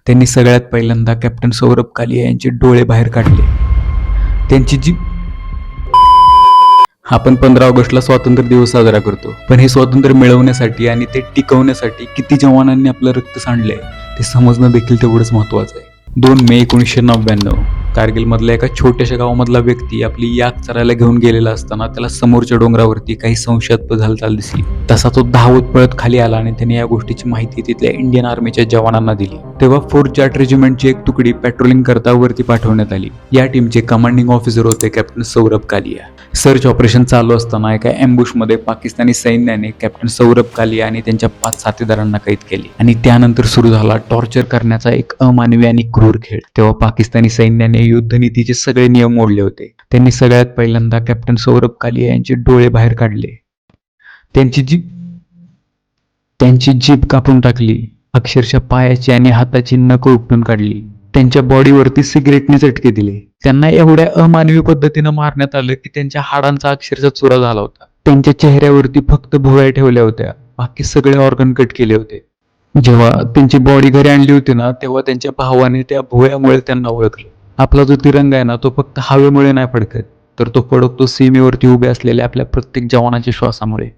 त्यांनी सगळ्यात पहिल्यांदा कॅप्टन सौरभ कालिया यांचे डोळे बाहेर काढले. त्यांची जी आपण 15 ऑगस्टला स्वातंत्र्य दिवस साजरा करतो, पण हे स्वातंत्र्य मिळवण्यासाठी आणि ते टिकवण्यासाठी किती जवानांनी आपलं रक्त सांडलंय ते समजणं देखील तेवढंच महत्वाचं आहे. 2 मे 1999 कारगिलमधल्या एका छोट्याशा गावामधला व्यक्ती आपली याक चरायला घेऊन गेलेला असताना त्याला समोरच्या डोंगरावरती काही संशयास्पद हालचाल दिसली. तसा तो धावत पळत खाली आला आणि त्याने या गोष्टीची माहिती तिथल्या इंडियन आर्मीच्या जवानांना दिली. तेव्हा 4th जाट रेजिमेंटची एक तुकडी पेट्रोलिंग करता वरती पाठवण्यात आली. या टीमचे कमांडिंग ऑफिसर होते captain Saurabh Kalia. Search operation चालू असताना एका एम्बुशमध्ये पाकिस्तानी सैन्याने कॅप्टन सौरभ कालिया आणि त्यांच्या 5 साथीदारांना कैद केले आणि त्यानंतर सुरू झाला टॉर्चर करण्याचा एक अमानवी आणि क्रूर खेळ. तेव्हा पाकिस्तानी सैन्याने युद्धनीतीचे सगळे नियम मोडले होते. त्यांनी सगळ्यात पहिल्यांदा कॅप्टन सौरभ कालिया यांचे डोळे बाहेर काढले. त्यांची जीभ कापून टाकली. अक्षरशः पायाची आणि हाताची नख उपटून काढली. त्यांच्या बॉडीवरती सिगरेटने चटके दिले. त्यांना एवढ्या अमानवी पद्धतीनं मारण्यात आलं की त्यांच्या हाडांचा अक्षरशः चुरा झाला होता. त्यांच्या चेहऱ्यावरती फक्त भुवया ठेवल्या होत्या, बाकी सगळे ऑर्गन कट केले होते. जेव्हा त्यांची बॉडी घरी आणली होती ना, तेव्हा त्यांच्या भावाने त्या भुवयामुळे त्यांना ओळखलं. आपला जो तिरंगा आहे ना, तो फक्त हवेमुळे नाही फडकत, तर तो फडकतो सीमेवरती उभे असलेल्या आपल्या प्रत्येक जवानाच्या श्वासामुळे.